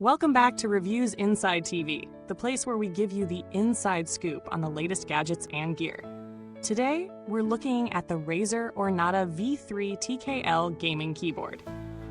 Welcome back to Reviewsinside TV, the place where we give you the inside scoop on the latest gadgets and gear. Today, we're looking at the Razer Ornata V3 TKL gaming keyboard.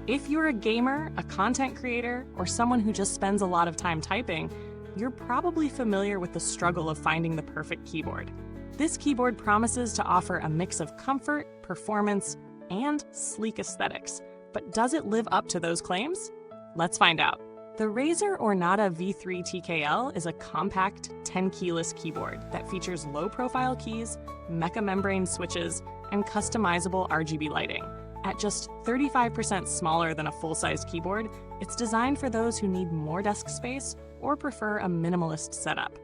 If you're a gamer, a content creator, or someone who just spends a lot of time typing, you're probably familiar with the struggle of finding the perfect keyboard. This keyboard promises to offer a mix of comfort, performance, and sleek aesthetics. But does it live up to those claims? Let's find out. The Razer Ornata V3 TKL is a compact, tenkeyless keyboard that features low-profile keys, mecha-membrane switches, and customizable RGB lighting. At just 35% smaller than a full-size keyboard, it's designed for those who need more desk space or prefer a minimalist setup.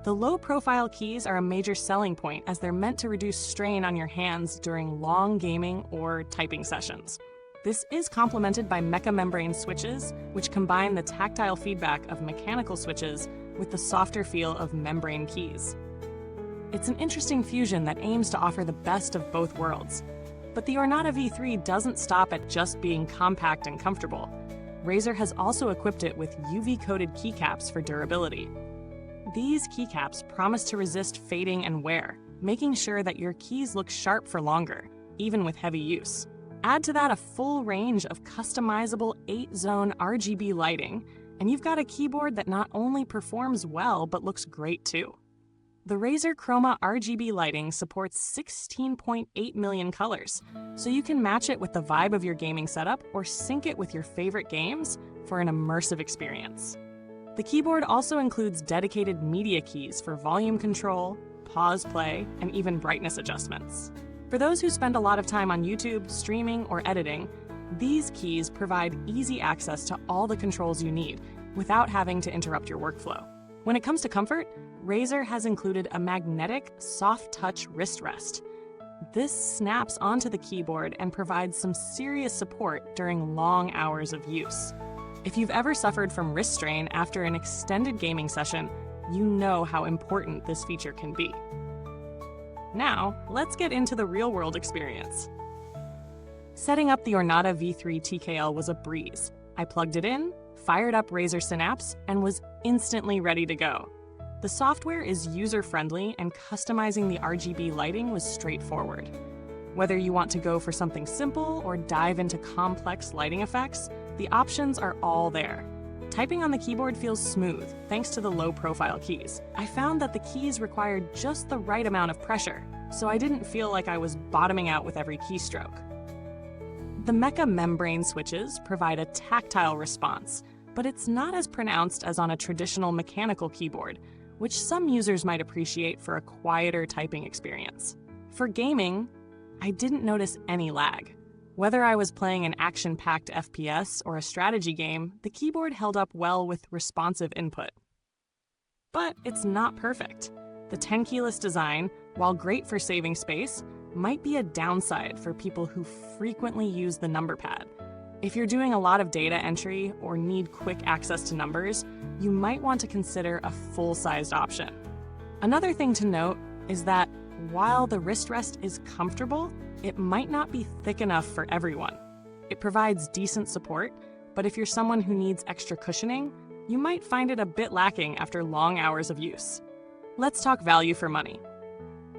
The low-profile keys are a major selling point as they're meant to reduce strain on your hands during long gaming or typing sessions. This is complemented by mecha-membrane switches, which combine the tactile feedback of mechanical switches with the softer feel of membrane keys. It's an interesting fusion that aims to offer the best of both worlds. But the Ornata V3 doesn't stop at just being compact and comfortable. Razer has also equipped it with UV-coated keycaps for durability. These keycaps promise to resist fading and wear, making sure that your keys look sharp for longer, even with heavy use. Add to that a full range of customizable 8-zone RGB lighting, and you've got a keyboard that not only performs well, but looks great too. The Razer Chroma RGB lighting supports 16.8 million colors, so you can match it with the vibe of your gaming setup or sync it with your favorite games for an immersive experience. The keyboard also includes dedicated media keys for volume control, pause play, and even brightness adjustments. For those who spend a lot of time on YouTube, streaming, or editing, these keys provide easy access to all the controls you need without having to interrupt your workflow. When it comes to comfort, Razer has included a magnetic, soft-touch wrist rest. This snaps onto the keyboard and provides some serious support during long hours of use. If you've ever suffered from wrist strain after an extended gaming session, you know how important this feature can be. Now, let's get into the real-world experience. Setting up the Ornata V3 TKL was a breeze. I plugged it in, fired up Razer Synapse, and was instantly ready to go. The software is user-friendly, and customizing the RGB lighting was straightforward. Whether you want to go for something simple or dive into complex lighting effects, the options are all there. Typing on the keyboard feels smooth, thanks to the low-profile keys. I found that the keys required just the right amount of pressure, so I didn't feel like I was bottoming out with every keystroke. The mecha-membrane switches provide a tactile response, but it's not as pronounced as on a traditional mechanical keyboard, which some users might appreciate for a quieter typing experience. For gaming, I didn't notice any lag. Whether I was playing an action-packed FPS or a strategy game, the keyboard held up well with responsive input. But it's not perfect. The tenkeyless design, while great for saving space, might be a downside for people who frequently use the number pad. If you're doing a lot of data entry or need quick access to numbers, you might want to consider a full-sized option. Another thing to note is that while the wrist rest is comfortable, it might not be thick enough for everyone. It provides decent support, but if you're someone who needs extra cushioning, you might find it a bit lacking after long hours of use. Let's talk value for money.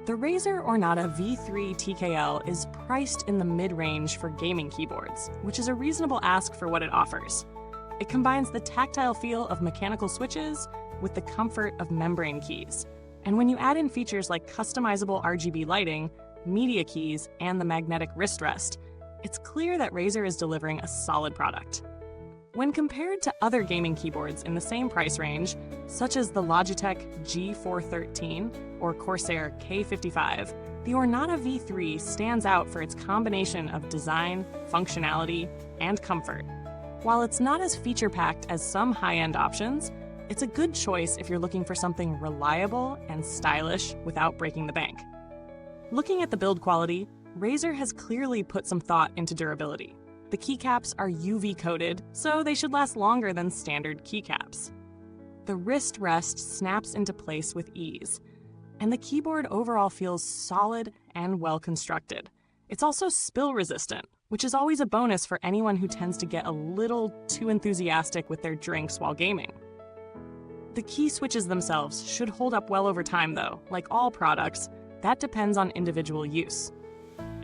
The Razer Ornata V3 TKL is priced in the mid-range for gaming keyboards, which is a reasonable ask for what it offers. It combines the tactile feel of mechanical switches with the comfort of membrane keys. And when you add in features like customizable RGB lighting, media keys, and the magnetic wrist rest, it's clear that Razer is delivering a solid product. When compared to other gaming keyboards in the same price range, such as the Logitech G413 or Corsair K55, the Ornata V3 stands out for its combination of design, functionality, and comfort. While it's not as feature-packed as some high-end options, it's a good choice if you're looking for something reliable and stylish without breaking the bank. Looking at the build quality, Razer has clearly put some thought into durability. The keycaps are UV-coated, so they should last longer than standard keycaps. The wrist rest snaps into place with ease, and the keyboard overall feels solid and well-constructed. It's also spill-resistant, which is always a bonus for anyone who tends to get a little too enthusiastic with their drinks while gaming. The key switches themselves should hold up well over time though. Like all products, that depends on individual use.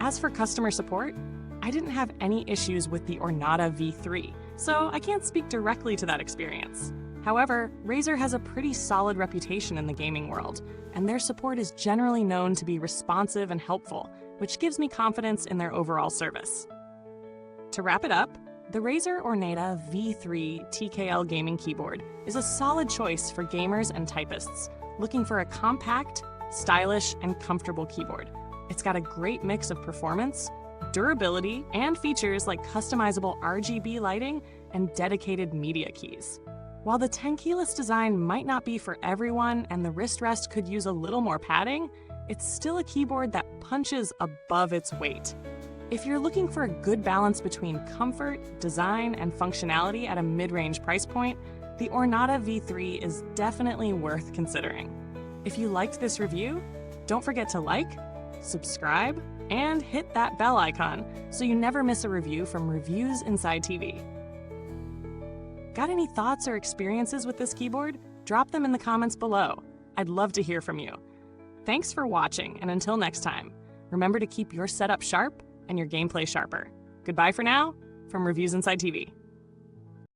As for customer support, I didn't have any issues with the Ornata V3, so I can't speak directly to that experience. However, Razer has a pretty solid reputation in the gaming world, and their support is generally known to be responsive and helpful, which gives me confidence in their overall service. To wrap it up, the Razer Ornata V3 TKL gaming keyboard is a solid choice for gamers and typists looking for a compact, stylish, and comfortable keyboard. It's got a great mix of performance, durability, and features like customizable RGB lighting and dedicated media keys. While the tenkeyless design might not be for everyone and the wrist rest could use a little more padding, it's still a keyboard that punches above its weight. If you're looking for a good balance between comfort, design, and functionality at a mid-range price point, the Ornata V3 is definitely worth considering. If you liked this review, don't forget to like, subscribe, and hit that bell icon so you never miss a review from Reviewsinsidetv. Got any thoughts or experiences with this keyboard? Drop them in the comments below. I'd love to hear from you. Thanks for watching, and until next time, remember to keep your setup sharp and your gameplay sharper. Goodbye for now, from Reviewsinsidetv.